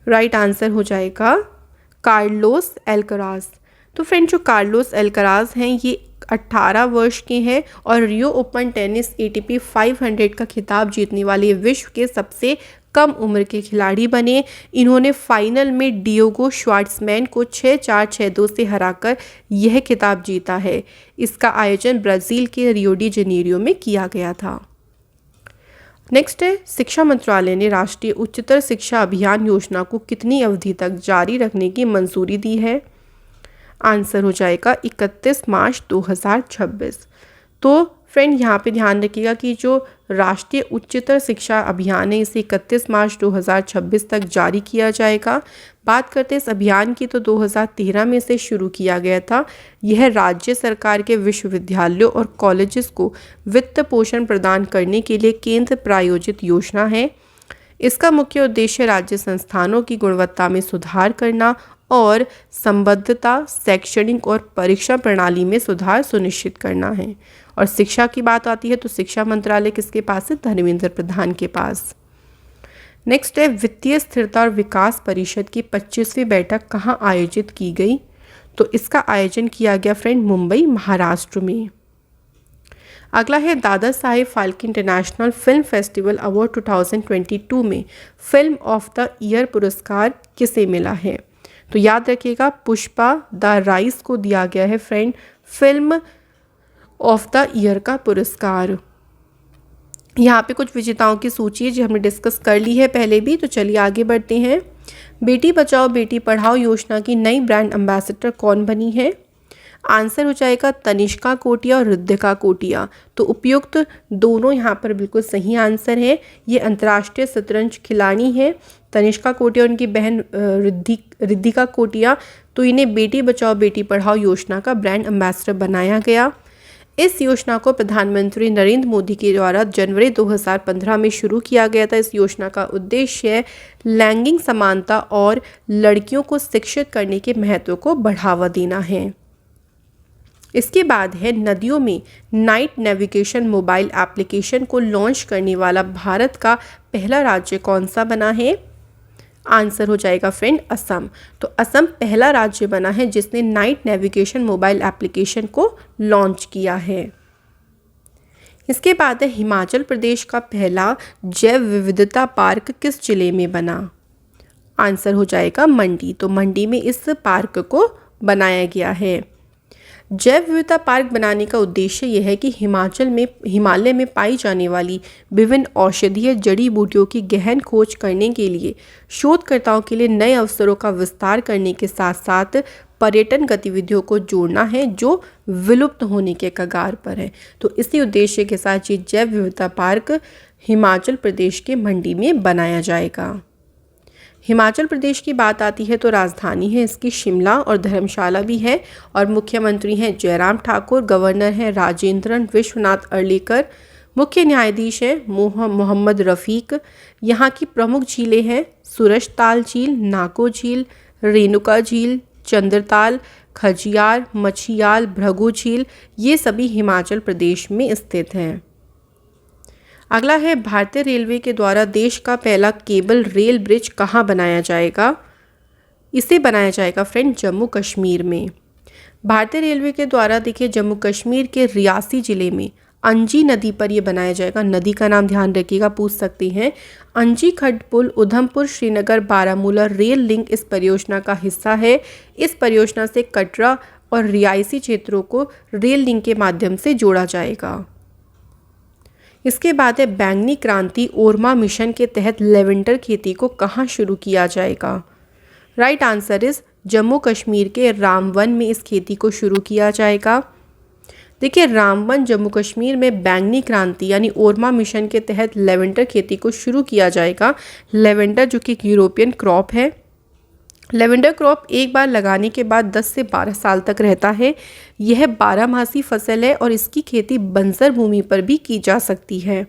राइट आंसर हो जाएगा कार्लोस एल्कराज। तो फ्रेंड जो कार्लोस एल्कराज हैं ये 18 वर्ष के हैं और रियो ओपन टेनिस ATP 500 का खिताब जीतने वाले विश्व के सबसे कम उम्र के खिलाड़ी बने। इन्होंने फाइनल में डियोगो श्वार्ट्जमैन को 6-4, 6-2 से हराकर यह खिताब जीता है। इसका आयोजन ब्राज़ील के रियो डी जेनेरियो में किया गया था। नेक्स्ट है, शिक्षा मंत्रालय ने राष्ट्रीय उच्चतर शिक्षा अभियान योजना को कितनी अवधि तक जारी रखने की मंजूरी दी है? आंसर हो जाएगा 31 मार्च 2026। तो फ्रेंड यहाँ पे ध्यान रखिएगा कि जो राष्ट्रीय उच्चतर शिक्षा अभियान है इसे 31 मार्च 2026 तक जारी किया जाएगा। बात करते हैं इस अभियान की, तो 2013 में इसे शुरू किया गया था। यह राज्य सरकार के विश्वविद्यालयों और कॉलेजेस को वित्त पोषण प्रदान करने के लिए केंद्र प्रायोजित योजना है। इसका मुख्य उद्देश्य राज्य संस्थानों की गुणवत्ता में सुधार करना और संबद्धता, शैक्षणिक और परीक्षा प्रणाली में सुधार सुनिश्चित करना है। और शिक्षा की बात आती है तो शिक्षा मंत्रालय किसके पास है? धर्मेंद्र प्रधान के पास। नेक्स्ट है, वित्तीय स्थिरता और विकास परिषद की 25वीं बैठक कहाँ आयोजित की गई? तो इसका आयोजन किया गया फ्रेंड मुंबई, महाराष्ट्र में। अगला है, Dada Saheb Phalke international film festival award 2022 में फिल्म ऑफ द ईयर पुरस्कार किसे मिला है? तो याद रखिएगा पुष्पा द राइज को दिया गया है friend film of the year का पुरस्कार। यहाँ पे कुछ विजेताओं की सूची है जो हमने डिस्कस कर ली है पहले भी, तो चलिए आगे बढ़ते हैं। बेटी बचाओ बेटी पढ़ाओ योजना की नई ब्रांड एम्बेसडर कौन बनी है? आंसर हो जाएगा तनिष्का कोटिया और रिद्धिका कोटिया। तो उपयुक्त दोनों यहाँ पर बिल्कुल सही आंसर है। ये अंतर्राष्ट्रीय शतरंज खिलाड़ी हैं तनिष्का कोटिया, उनकी बहन रिद्धिका कोटिया। तो इन्हें बेटी बचाओ बेटी पढ़ाओ योजना का ब्रांड एम्बेसडर बनाया गया। इस योजना को प्रधानमंत्री नरेंद्र मोदी के द्वारा जनवरी 2015 में शुरू किया गया था। इस योजना का उद्देश्य लैंगिक समानता और लड़कियों को शिक्षित करने के महत्व को बढ़ावा देना है। इसके बाद है, नदियों में नाइट नेविगेशन मोबाइल एप्लीकेशन को लॉन्च करने वाला भारत का पहला राज्य कौन सा बना है? आंसर हो जाएगा फ्रेंड असम। तो असम पहला राज्य बना है जिसने नाइट नेविगेशन मोबाइल एप्लीकेशन को लॉन्च किया है। इसके बाद है, हिमाचल प्रदेश का पहला जैव विविधता पार्क किस जिले में बना? आंसर हो जाएगा मंडी। तो मंडी में इस पार्क को बनाया गया है। जैव विविधता पार्क बनाने का उद्देश्य यह है कि हिमालय में पाई जाने वाली विभिन्न औषधीय जड़ी बूटियों की गहन खोज करने के लिए शोधकर्ताओं के लिए नए अवसरों का विस्तार करने के साथ साथ पर्यटन गतिविधियों को जोड़ना है जो विलुप्त होने के कगार पर है। तो इसी उद्देश्य के साथ ये जैव विविधता पार्क हिमाचल प्रदेश के मंडी में बनाया जाएगा। हिमाचल प्रदेश की बात आती है तो राजधानी है इसकी शिमला और धर्मशाला भी है और मुख्यमंत्री हैं जयराम ठाकुर, गवर्नर हैं राजेंद्रन विश्वनाथ अर्लेकर, मुख्य न्यायाधीश हैं मोहम्मद रफ़ीक। यहाँ की प्रमुख झीलें हैं सूरजताल झील, नाको झील, रेणुका झील, चंद्रताल, खजियार, मछियाल, भृगु झील, ये सभी हिमाचल प्रदेश में स्थित हैं। अगला है, भारतीय रेलवे के द्वारा देश का पहला केबल रेल ब्रिज कहाँ बनाया जाएगा? इसे बनाया जाएगा फ्रेंड जम्मू कश्मीर में। भारतीय रेलवे के द्वारा देखिए जम्मू कश्मीर के रियासी जिले में अंजी नदी पर यह बनाया जाएगा। नदी का नाम ध्यान रखिएगा, पूछ सकते हैं। अंजी खड्ड पुल उधमपुर श्रीनगर बारामूला रेल लिंक इस परियोजना का हिस्सा है। इस परियोजना से कटरा और रियासी क्षेत्रों को रेल लिंक के माध्यम से जोड़ा जाएगा। इसके बाद है, बैंगनी क्रांति ओरमा मिशन के तहत लेवेंडर खेती को कहाँ शुरू किया जाएगा? Right answer is Jammu Kashmir के रामवन में इस खेती को शुरू किया जाएगा। देखिए, रामवन जम्मू कश्मीर में बैंगनी क्रांति यानी ओरमा मिशन के तहत लेवेंडर खेती को शुरू किया जाएगा। लेवेंडर जो कि एक यूरोपियन क्रॉप है। लेवेंडर क्रॉप एक बार लगाने के बाद 10 से 12 साल तक रहता है। यह 12 मासी फसल है और इसकी खेती बंजर भूमि पर भी की जा सकती है।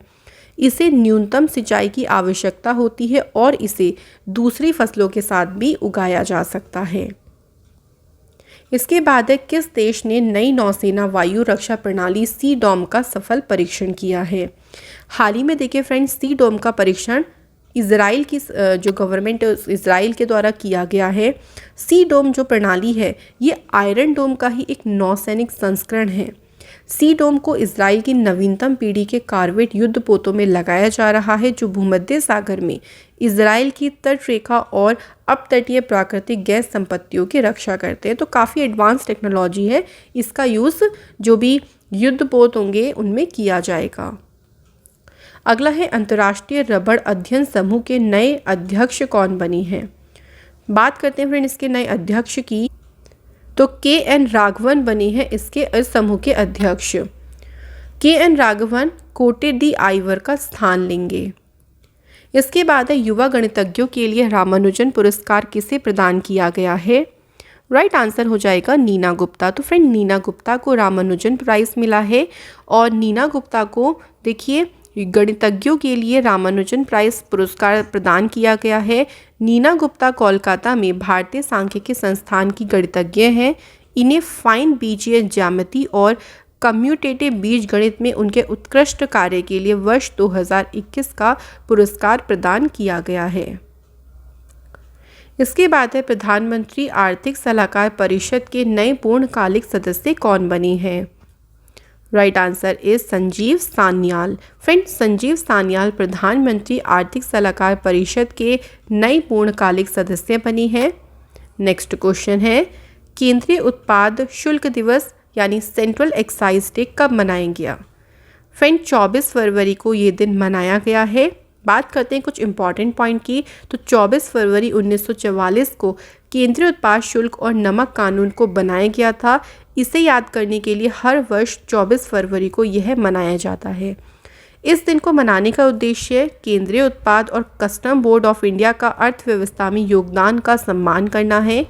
इसे न्यूनतम सिंचाई की आवश्यकता होती है और इसे दूसरी फसलों के साथ भी उगाया जा सकता है। इसके बाद है, किस देश ने नई नौसेना वायु रक्षा प्रणाली सी डॉम का सफल परीक्षण किया है। हाल ही में देखिए फ्रेंड्स, सी डॉम का परीक्षण इजराइल की जो गवर्नमेंट है इजराइल के द्वारा किया गया है। सी डोम जो प्रणाली है ये आयरन डोम का ही एक नौसैनिक संस्करण है। सी डोम को इजराइल की नवीनतम पीढ़ी के कॉर्वेट युद्धपोतों में लगाया जा रहा है, जो भूमध्य सागर में इजराइल की तटरेखा और अपतटीय प्राकृतिक गैस संपत्तियों की रक्षा करते हैं। तो काफ़ी एडवांस टेक्नोलॉजी है। इसका यूज़ जो भी युद्धपोत होंगे उनमें किया जाएगा। अगला है, अंतर्राष्ट्रीय रबड़ अध्ययन समूह के नए अध्यक्ष कौन बनी हैं। बात करते हैं फ्रेंड इसके नए अध्यक्ष की, तो के.एन. राघवन बने हैं इसके इस समूह के अध्यक्ष। के.एन. राघवन कोटे डी आइवर का स्थान लेंगे। इसके बाद है, युवा गणितज्ञों के लिए रामानुजन पुरस्कार किसे प्रदान किया गया है। राइट आंसर हो जाएगा नीना गुप्ता। तो फ्रेंड नीना गुप्ता को रामानुजन प्राइज़ मिला है और नीना गुप्ता को देखिए गणितज्ञों के लिए रामानुजन प्राइज़ पुरस्कार प्रदान किया गया है। नीना गुप्ता कोलकाता में भारतीय सांख्यिकी संस्थान की गणितज्ञ हैं। इन्हें फाइन बीजीय ज्यामिति और कम्यूटेटिव बीजगणित में उनके उत्कृष्ट कार्य के लिए वर्ष 2021 का पुरस्कार प्रदान किया गया है। इसके बाद है, प्रधानमंत्री आर्थिक सलाहकार परिषद के नए पूर्णकालिक सदस्य कौन बने हैं। Right answer is Sanjeev Sanyal. Friend Sanjeev Sanyal प्रधानमंत्री आर्थिक सलाहकार परिषद के नए पूर्णकालिक सदस्य बनी है। नेक्स्ट क्वेश्चन है, केंद्रीय उत्पाद शुल्क दिवस यानी सेंट्रल एक्साइज डे कब मनाया गया। फ्रेंड 24 फरवरी को ये दिन मनाया गया है। बात करते हैं कुछ इंपॉर्टेंट पॉइंट की, तो 24 फरवरी 1944 को केंद्रीय उत्पाद शुल्क और नमक कानून को बनाया गया था। इसे याद करने के लिए हर वर्ष 24 फरवरी को यह मनाया जाता है। इस दिन को मनाने का उद्देश्य केंद्रीय उत्पाद और कस्टम बोर्ड ऑफ इंडिया का अर्थव्यवस्था में योगदान का सम्मान करना है।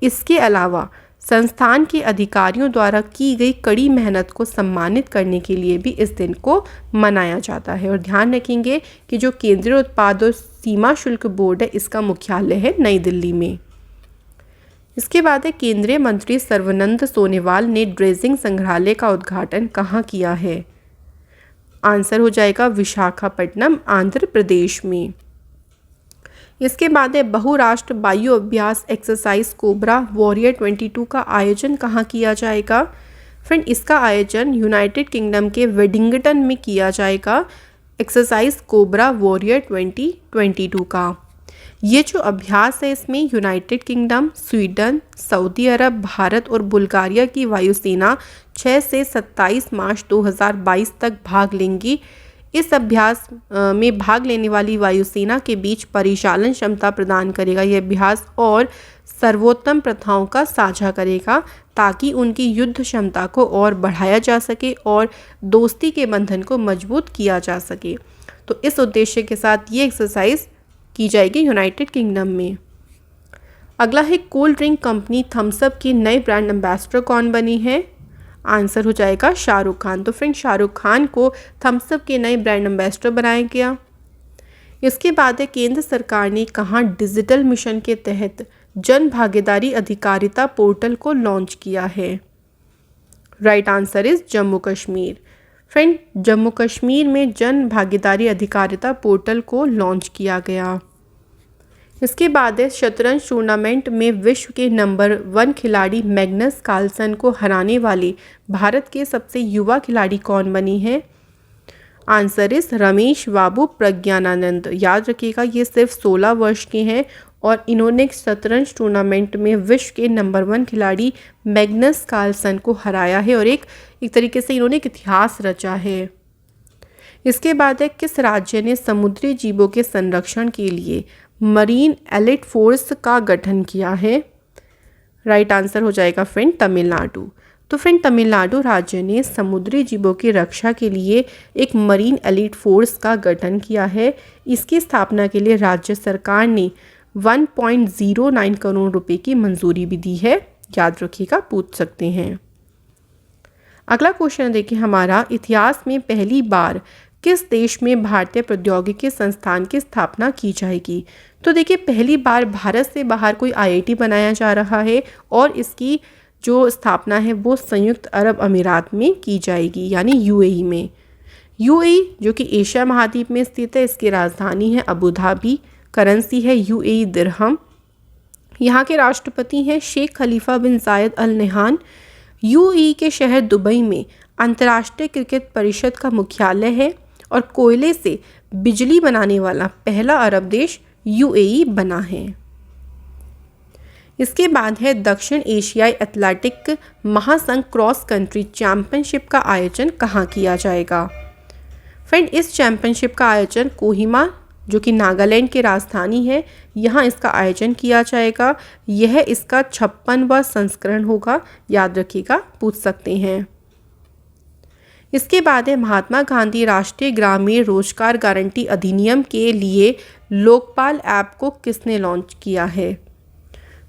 इसके अलावा संस्थान के अधिकारियों द्वारा की गई कड़ी मेहनत को सम्मानित करने के लिए भी इस दिन को मनाया जाता है। और ध्यान रखेंगे कि जो केंद्रीय उत्पाद और सीमा शुल्क बोर्ड है इसका मुख्यालय है नई दिल्ली में। इसके बाद है, केंद्रीय मंत्री सर्बानंद सोनोवाल ने ड्रेजिंग संग्रहालय का उद्घाटन कहाँ किया है। आंसर हो जाएगा विशाखापट्टनम आंध्र प्रदेश में। इसके बाद है, बहुराष्ट्र वायु अभ्यास एक्सरसाइज कोबरा वॉरियर 22 का आयोजन कहाँ किया जाएगा। फ्रेंड इसका आयोजन यूनाइटेड किंगडम के वेडिंगटन में किया जाएगा। एक्सरसाइज कोबरा वॉरियर 2022 का ये जो अभ्यास है इसमें यूनाइटेड किंगडम, स्वीडन, सऊदी अरब, भारत और बुल्गारिया की वायुसेना 6 से 27 मार्च 2022 तक भाग लेंगी। इस अभ्यास में भाग लेने वाली वायुसेना के बीच परिचालन क्षमता प्रदान करेगा। यह अभ्यास और सर्वोत्तम प्रथाओं का साझा करेगा ताकि उनकी युद्ध क्षमता को और बढ़ाया जा सके और दोस्ती के बंधन को मजबूत किया जा सके। तो इस उद्देश्य के साथ ये एक्सरसाइज की जाएगी यूनाइटेड किंगडम में। अगला है, cold drink company Thums Up की नए ब्रांड एम्बेसडर कौन बनी है। आंसर हो जाएगा शाहरुख खान। तो फ्रेंड शाहरुख खान को थम्स अप के नए ब्रांड एम्बेसडर बनाया गया। इसके बाद है, केंद्र सरकार ने कहाँ डिजिटल मिशन के तहत जन भागीदारी अधिकारिता पोर्टल को लॉन्च किया है। Right answer is Jammu Kashmir. Friend Jammu Kashmir में जन भागीदारी अधिकारिता पोर्टल को लॉन्च किया गया। इसके बाद है, शतरंज टूर्नामेंट में विश्व के नंबर 1 खिलाड़ी मैग्नस कार्लसन को हराने वाले भारत के सबसे युवा खिलाड़ी कौन बनी है। आंसर इस रमेश बाबू प्रज्ञानानंद। याद रखिएगा ये सिर्फ 16 वर्ष के हैं और इन्होंने शतरंज टूर्नामेंट में विश्व के नंबर 1 खिलाड़ी मैग्नस कार्लसन को हराया है और एक तरीके से इन्होंने एक इतिहास रचा है। इसके बाद है, किस राज्य ने समुद्री जीवों के संरक्षण के लिए मरीन एलिट फोर्स का गठन किया है। राइट आंसर हो जाएगा फ्रेंड तमिलनाडु। तो फ्रेंड तमिलनाडु राज्य ने समुद्री जीवों की रक्षा के लिए एक मरीन एलीट फोर्स का गठन किया है। इसकी स्थापना के लिए राज्य सरकार ने 1.09 करोड़ रुपए की मंजूरी भी दी है। याद रखिएगा, पूछ सकते हैं। अगला क्वेश्चन देखिए हमारा, इतिहास में पहली बार किस देश में भारतीय प्रौद्योगिकी संस्थान की स्थापना की जाएगी? तो देखिए पहली बार भारत से बाहर कोई आईआईटी बनाया जा रहा है और इसकी जो स्थापना है वो संयुक्त अरब अमीरात में की जाएगी, यानी यूएई में। यूएई जो कि एशिया महाद्वीप में स्थित है, इसकी राजधानी है अबू धाबी, करेंसी है यूएई दिरहम। यहाँ के राष्ट्रपति हैं शेख खलीफा बिन जायद अल नहान। यूएई के शहर दुबई में अंतर्राष्ट्रीय क्रिकेट परिषद का मुख्यालय है और कोयले से बिजली बनाने वाला पहला अरब देश यूएई बना है। इसके बाद है दक्षिण एशियाई एथलेटिक महासंघ क्रॉस कंट्री चैंपियनशिप का आयोजन कहाँ किया जाएगा? फ्रेंड इस चैंपियनशिप का आयोजन कोहिमा जो कि नागालैंड की राजधानी है, यहाँ इसका आयोजन किया जाएगा। यह इसका 56वां संस्करण होगा। याद रखिएगा, पूछ सकते हैं। इसके बाद है महात्मा गांधी राष्ट्रीय ग्रामीण रोजगार गारंटी अधिनियम के लिए लोकपाल ऐप को किसने लॉन्च किया है?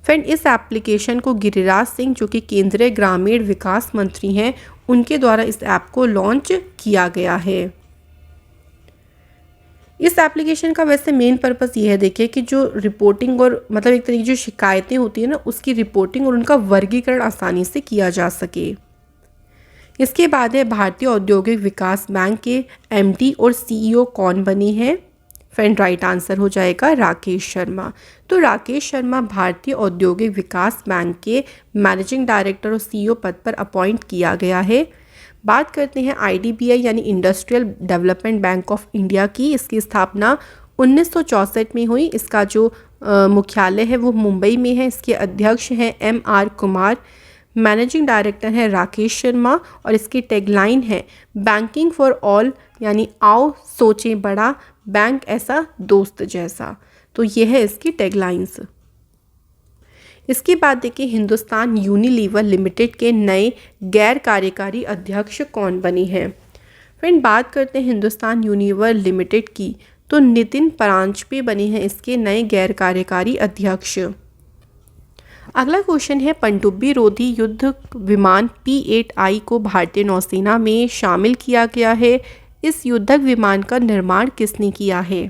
फ्रेंड इस एप्लीकेशन को गिरिराज सिंह जो कि केंद्रीय ग्रामीण विकास मंत्री हैं, उनके द्वारा इस ऐप को लॉन्च किया गया है। इस एप्लीकेशन का वैसे मेन पर्पस ये है देखिए कि जो रिपोर्टिंग और मतलब एक तरीके की जो शिकायतें होती है ना, उसकी रिपोर्टिंग और उनका वर्गीकरण आसानी से किया जा सके। इसके बाद है भारतीय औद्योगिक विकास बैंक के एमडी और सीईओ कौन बने हैं? फ्रेंड राइट आंसर हो जाएगा राकेश शर्मा। तो राकेश शर्मा भारतीय औद्योगिक विकास बैंक के मैनेजिंग डायरेक्टर और सीईओ पद पर अपॉइंट किया गया है। बात करते हैं आईडीबीआई यानी industrial development bank of India की। इसकी स्थापना 1964 में हुई। इसका जो मुख्यालय है वो मुंबई में है। इसके अध्यक्ष हैं एमआर कुमार, मैनेजिंग डायरेक्टर है राकेश शर्मा और इसकी टैगलाइन है बैंकिंग फॉर ऑल, यानी आओ सोचें बड़ा, बैंक ऐसा दोस्त जैसा। तो यह है इसकी टैगलाइंस। इसके बाद देखिए हिंदुस्तान यूनिलीवर लिमिटेड के नए गैर कार्यकारी अध्यक्ष कौन बने हैं? फ्रेंड बात करते हैं हिंदुस्तान यूनिलीवर लिमिटेड की, तो नितिन परांजपे बने हैं इसके नए गैर कार्यकारी अध्यक्ष। अगला क्वेश्चन है पनडुब्बी रोधी युद्ध विमान P-8I को भारतीय नौसेना में शामिल किया गया है। इस युद्धक विमान का निर्माण किसने किया है?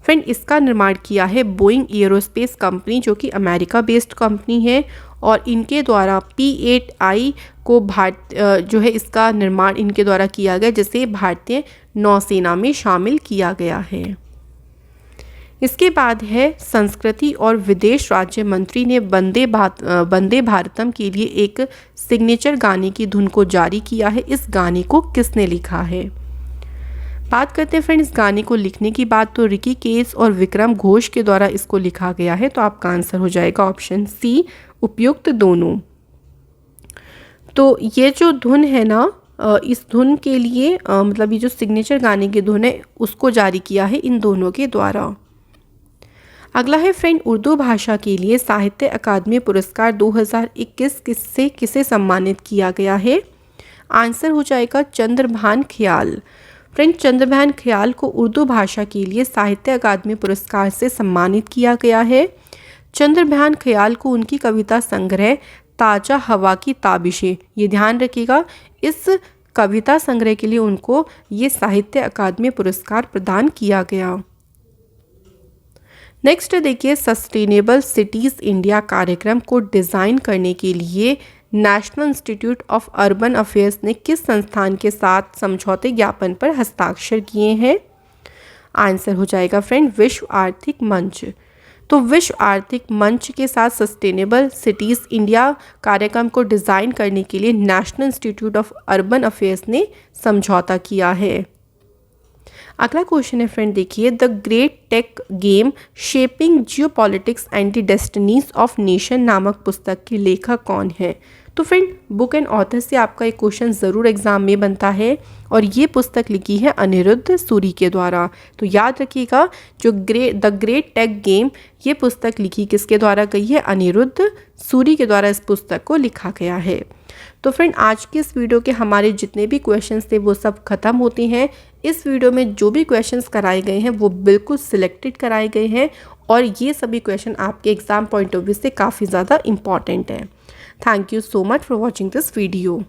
फ्रेंड इसका निर्माण किया है बोइंग एरोस्पेस कंपनी जो कि अमेरिका बेस्ड कंपनी है और इनके द्वारा P-8I को जो है इसका निर्माण इनके द्वारा किया गया, जिसे भारतीय नौसेना में शामिल किया गया है। इसके बाद है संस्कृति और विदेश राज्य मंत्री ने वंदे भारतम के लिए एक सिग्नेचर गाने की धुन को जारी किया है। इस गाने को किसने लिखा है? बात करते हैं फ्रेंड इस गाने को लिखने की बात, तो रिकी केस और विक्रम घोष के द्वारा इसको लिखा गया है। तो आपका आंसर हो जाएगा ऑप्शन सी, उपयुक्त दोनों। तो ये जो धुन है ना, इस धुन के लिए मतलब ये जो सिग्नेचर गाने की धुन है उसको जारी किया है इन दोनों के द्वारा। अगला है फ्रेंड उर्दू भाषा के लिए साहित्य अकादमी पुरस्कार 2021 किसे सम्मानित किया गया है? आंसर हो जाएगा चंद्रभान ख्याल। फ्रेंड चंद्रभान ख्याल को उर्दू भाषा के लिए साहित्य अकादमी पुरस्कार से सम्मानित किया गया है। चंद्रभान ख्याल को उनकी कविता संग्रह ताज़ा हवा की ताबिशें, ये ध्यान रखिएगा, इस कविता संग्रह के लिए उनको ये साहित्य अकादमी पुरस्कार प्रदान किया गया। नेक्स्ट देखिए सस्टेनेबल सिटीज़ इंडिया कार्यक्रम को डिज़ाइन करने के लिए national institute of urban affairs ने किस संस्थान के साथ समझौते ज्ञापन पर हस्ताक्षर किए हैं? आंसर हो जाएगा फ्रेंड विश्व आर्थिक मंच। तो विश्व आर्थिक मंच के साथ सस्टेनेबल सिटीज़ इंडिया कार्यक्रम को डिज़ाइन करने के लिए national institute of urban affairs ने समझौता किया है। अगला क्वेश्चन है फ्रेंड देखिए the great tech game shaping geopolitics and the destinies of nation नामक पुस्तक के लेखक कौन है? तो फ्रेंड बुक एंड ऑथर से आपका एक क्वेश्चन ज़रूर एग्जाम में बनता है और ये पुस्तक लिखी है अनिरुद्ध सूरी के द्वारा। तो याद रखिएगा, जो द ग्रेट टेक गेम, ये पुस्तक लिखी किसके द्वारा गई है? अनिरुद्ध सूरी के द्वारा इस पुस्तक को लिखा गया है। तो फ्रेंड आज की इस वीडियो के हमारे जितने भी क्वेश्चंस थे वो सब खत्म होते हैं। इस वीडियो में जो भी क्वेश्चंस कराए गए हैं वो बिल्कुल सिलेक्टेड कराए गए हैं और ये सभी क्वेश्चन आपके एग्जाम पॉइंट ऑफ व्यू से काफ़ी ज़्यादा इंपॉर्टेंट हैं। Thank you so much for watching this video.